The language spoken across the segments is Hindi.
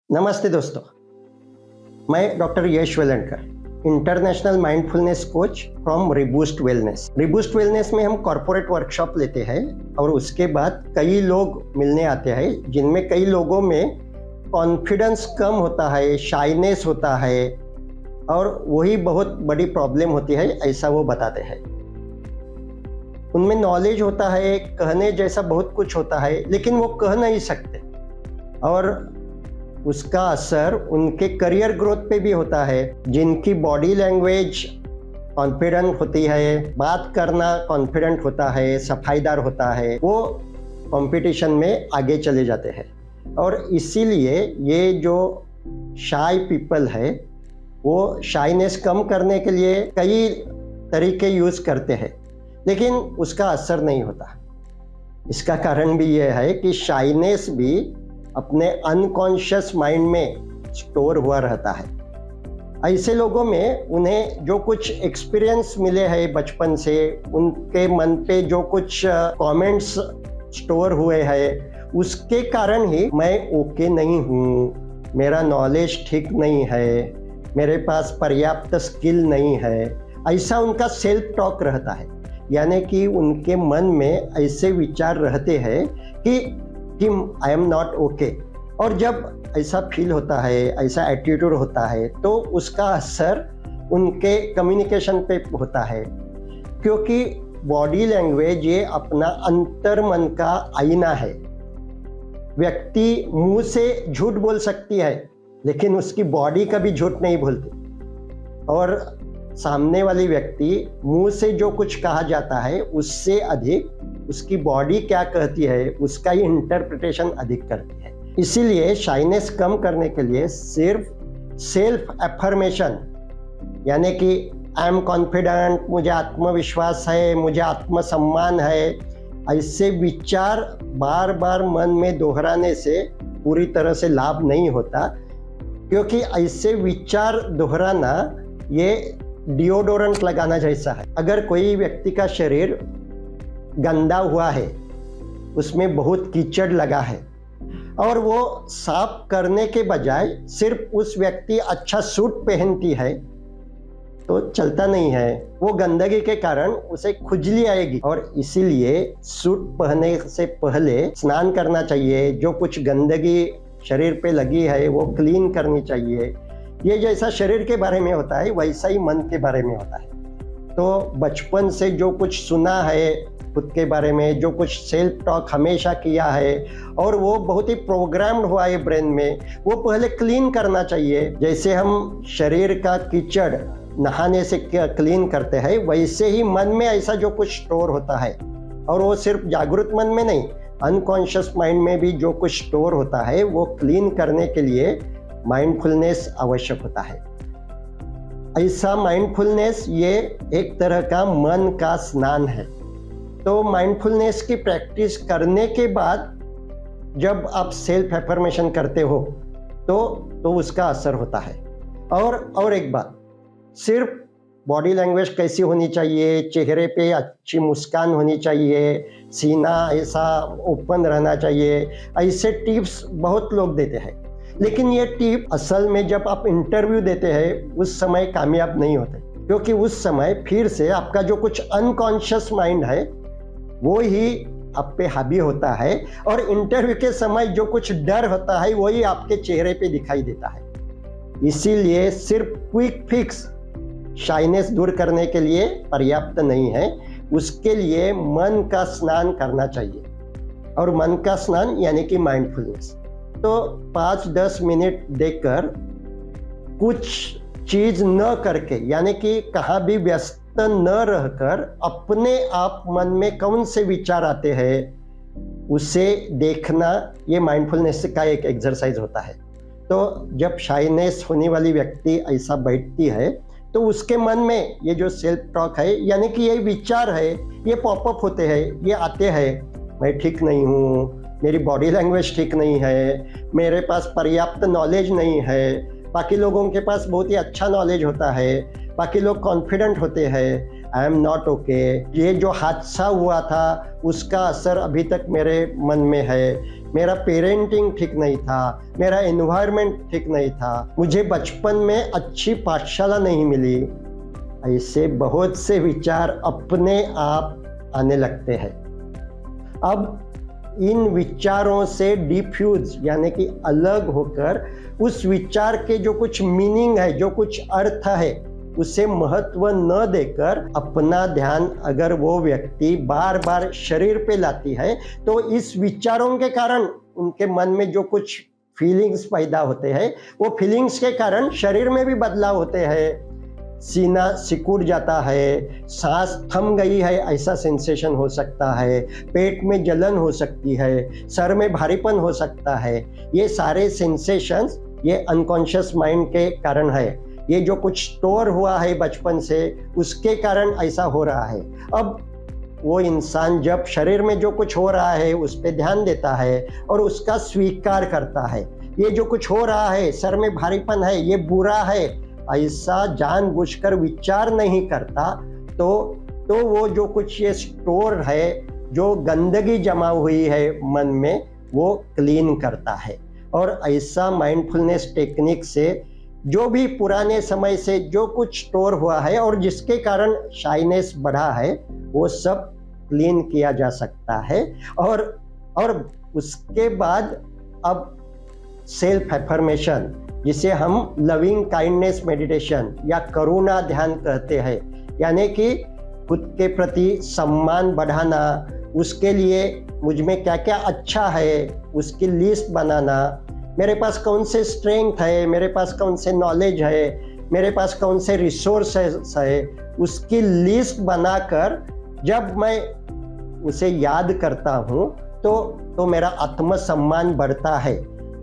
नमस्ते दोस्तों, मैं doctor Yash Welankar, international mindfulness coach from Reboost Wellness. Reboost Wellness में हम कॉर्पोरेट वर्कशॉप लेते हैं और उसके बाद कई लोग मिलने आते हैं जिनमें कई लोगों में कॉन्फिडेंस कम होता है, शाइनेस होता है और वही बहुत बड़ी प्रॉब्लम होती है, ऐसा वो बताते हैं। उनमें नॉलेज होता है, कहने जैसा बहुत कुछ होता है, लेकिन वो कह नहीं सकते और उसका असर उनके करियर ग्रोथ पे भी होता है। जिनकी बॉडी लैंग्वेज कॉन्फिडेंट होती है, बात करना कॉन्फिडेंट होता है, सफाईदार होता है, वो कंपटीशन में आगे चले जाते हैं। और इसीलिए ये जो शाय पीपल है वो शाइनेस कम करने के लिए कई तरीके यूज़ करते हैं, लेकिन उसका असर नहीं होता। इसका कारण भी ये है कि शाइनेस भी अपने अनकॉन्शियस माइंड में स्टोर हुआ रहता है। ऐसे लोगों में उन्हें जो कुछ एक्सपीरियंस मिले हैं बचपन से, उनके मन पे जो कुछ कमेंट्स स्टोर हुए हैं, उसके कारण ही मैं ओके नहीं हूँ, मेरा नॉलेज ठीक नहीं है, मेरे पास पर्याप्त स्किल नहीं है, ऐसा उनका सेल्फ टॉक रहता है। यानी कि उनके मन में ऐसे विचार रहते हैं कि आई एम नॉट ओके। और जब ऐसा फील होता है, ऐसा एटीट्यूड होता है, तो उसका असर उनके कम्युनिकेशन पे होता है, क्योंकि बॉडी लैंग्वेज ये अपना अंतर्मन का आईना है। व्यक्ति मुंह से झूठ बोल सकती है, लेकिन उसकी बॉडी कभी झूठ नहीं बोलती। और सामने वाली व्यक्ति मुंह से जो कुछ कहा जाता है उससे अधिक उसकी बॉडी क्या कहती है, उसका ही इंटरप्रिटेशन अधिक करती है। इसीलिए शाइनेस कम करने के लिए सिर्फ सेल्फ एफर्मेशन, यानी कि आई एम कॉन्फिडेंट, मुझे आत्मविश्वास है, मुझे आत्मसम्मान है, ऐसे विचार बार बार मन में दोहराने से पूरी तरह से लाभ नहीं होता, क्योंकि ऐसे विचार दोहराना ये डिओडोरेंट लगाना जैसा है। अगर कोई व्यक्ति का शरीर गंदा हुआ है, उसमें बहुत कीचड़ लगा है और वो साफ करने के बजाय सिर्फ उस व्यक्ति अच्छा सूट पहनती है तो चलता नहीं है। वो गंदगी के कारण उसे खुजली आएगी और इसीलिए सूट पहनने से पहले स्नान करना चाहिए। जो कुछ गंदगी शरीर पे लगी है वो क्लीन करनी चाहिए। ये जैसा शरीर के बारे में होता है वैसा ही मन के बारे में होता है। तो बचपन से जो कुछ सुना है खुद के बारे में, जो कुछ सेल्फ टॉक हमेशा किया है और वो बहुत ही प्रोग्राम्ड हुआ है ब्रेन में, वो पहले क्लीन करना चाहिए। जैसे हम शरीर का कीचड़ नहाने से क्लीन करते हैं, वैसे ही मन में ऐसा जो कुछ स्टोर होता है, और वो सिर्फ जागृत मन में नहीं, अनकॉन्शियस माइंड में भी जो कुछ स्टोर होता है वो क्लीन करने के लिए माइंडफुलनेस आवश्यक होता है। ऐसा माइंडफुलनेस ये एक तरह का मन का स्नान है। तो माइंडफुलनेस की प्रैक्टिस करने के बाद जब आप सेल्फ एफर्मेशन करते हो तो उसका असर होता है। और एक बात, सिर्फ बॉडी लैंग्वेज कैसी होनी चाहिए, चेहरे पे अच्छी मुस्कान होनी चाहिए, सीना ऐसा ओपन रहना चाहिए, ऐसे टिप्स बहुत लोग देते हैं, लेकिन ये टिप असल में जब आप इंटरव्यू देते हैं उस समय कामयाब नहीं होते, क्योंकि उस समय फिर से आपका जो कुछ अनकॉन्शियस माइंड है वो ही आप पे हावी होता है और इंटरव्यू के समय जो कुछ डर होता है वही आपके चेहरे पे दिखाई देता है। इसीलिए सिर्फ क्विक फिक्स शाइनेस दूर करने के लिए पर्याप्त नहीं है, उसके लिए मन का स्नान करना चाहिए। और मन का स्नान यानी कि माइंडफुलनेस। तो 5-10 मिनट देकर कुछ चीज न करके, यानी कि कहाँ भी व्यस्त न रहकर अपने आप मन में कौन से विचार आते हैं उसे देखना, ये माइंडफुलनेस का एक एक्सरसाइज होता है। तो जब शाइनेस होने वाली व्यक्ति ऐसा बैठती है तो उसके मन में ये जो सेल्फ टॉक है, यानी कि ये विचार है, ये पॉपअप होते हैं, ये आते हैं, मैं ठीक नहीं हूँ, मेरी बॉडी लैंग्वेज ठीक नहीं है, मेरे पास पर्याप्त नॉलेज नहीं है, बाकी लोगों के पास बहुत ही अच्छा नॉलेज होता है, बाकी लोग कॉन्फिडेंट होते हैं, आई एम नॉट ओके, ये जो हादसा हुआ था उसका असर अभी तक मेरे मन में है, मेरा पेरेंटिंग ठीक नहीं था, मेरा एनवायरनमेंट ठीक नहीं था, मुझे बचपन में अच्छी पाठशाला नहीं मिली। ऐसे बहुत से विचार अपने आप आने लगते हैं। अब इन विचारों से डिफ्यूज यानी कि अलग होकर उस विचार के जो कुछ मीनिंग है, जो कुछ अर्थ है, उसे महत्व न देकर अपना ध्यान अगर वो व्यक्ति बार बार शरीर पे लाती है, तो इस विचारों के कारण उनके मन में जो कुछ फीलिंग्स पैदा होते हैं, वो फीलिंग्स के कारण शरीर में भी बदलाव होते हैं। सीना सिकुड़ जाता है, सांस थम गई है ऐसा सेंसेशन हो सकता है, पेट में जलन हो सकती है, सर में भारीपन हो सकता है। ये सारे सेंसेशंस ये अनकॉन्शियस माइंड के कारण है। ये जो कुछ स्टोर हुआ है बचपन से, उसके कारण ऐसा हो रहा है। अब वो इंसान जब शरीर में जो कुछ हो रहा है उस पर ध्यान देता है और उसका स्वीकार करता है, ये जो कुछ हो रहा है, सर में भारीपन है, ये बुरा है, ऐसा जानबूझकर विचार नहीं करता, तो वो जो कुछ ये स्टोर है, जो गंदगी जमा हुई है मन में, वो क्लीन करता है। और ऐसा माइंडफुलनेस टेक्निक से जो भी पुराने समय से जो कुछ स्टोर हुआ है और जिसके कारण शाइनेस बढ़ा है, वो सब क्लीन किया जा सकता है। और उसके बाद अब सेल्फ एफर्मेशन, जिसे हम लविंग काइंडनेस मेडिटेशन या करुणा ध्यान कहते हैं, यानी कि खुद के प्रति सम्मान बढ़ाना, उसके लिए मुझ में क्या क्या अच्छा है उसकी लिस्ट बनाना, मेरे पास कौन से स्ट्रेंथ है, मेरे पास कौन से नॉलेज है, मेरे पास कौन से रिसोर्सेस है, उसकी लिस्ट बनाकर जब मैं उसे याद करता हूँ तो मेरा आत्मसम्मान बढ़ता है।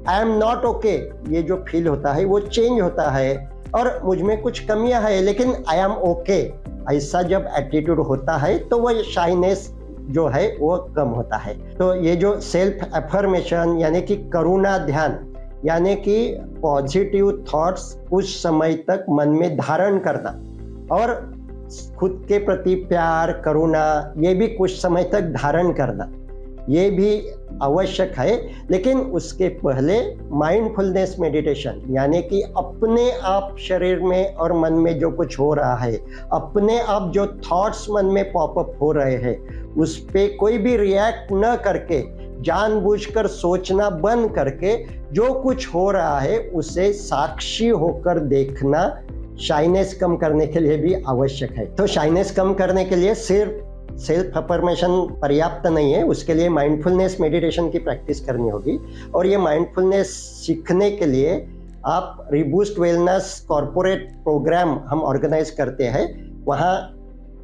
आई एम नॉट ओके, ये जो फील होता है वो चेंज होता है, और मुझ में कुछ कमियां है लेकिन आई एम ओके, ऐसा जब एटीट्यूड होता है तो वो शाइनेस जो है वो कम होता है। तो ये जो सेल्फ एफर्मेशन यानी कि करुणा ध्यान, यानी कि पॉजिटिव थॉट्स कुछ समय तक मन में धारण करना और खुद के प्रति प्यार करुणा ये भी कुछ समय तक धारण करना, ये भी आवश्यक है। लेकिन उसके पहले माइंडफुलनेस मेडिटेशन यानी कि अपने आप शरीर में और मन में जो कुछ हो रहा है, अपने आप जो थॉट्स मन में पॉपअप हो रहे हैं, उस पे कोई भी रिएक्ट न करके, जानबूझकर सोचना बंद करके जो कुछ हो रहा है उसे साक्षी होकर देखना शाइनेस कम करने के लिए भी आवश्यक है। तो शाइनेस कम करने के लिए सिर्फ सेल्फ अफर्मेशन पर्याप्त नहीं है, उसके लिए माइंडफुलनेस मेडिटेशन की प्रैक्टिस करनी होगी। और ये माइंडफुलनेस सीखने के लिए आप रिबूस्ट वेलनेस कॉर्पोरेट प्रोग्राम हम ऑर्गेनाइज करते हैं, वहाँ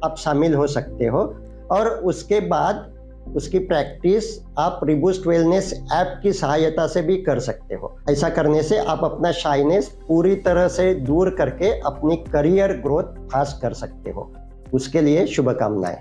आप शामिल हो सकते हो। और उसके बाद उसकी प्रैक्टिस आप रिबूस्ट वेलनेस ऐप की सहायता से भी कर सकते हो। ऐसा करने से आप अपना शाइनेस पूरी तरह से दूर करके अपनी करियर ग्रोथ फास्ट कर सकते हो। उसके लिए शुभकामनाएं।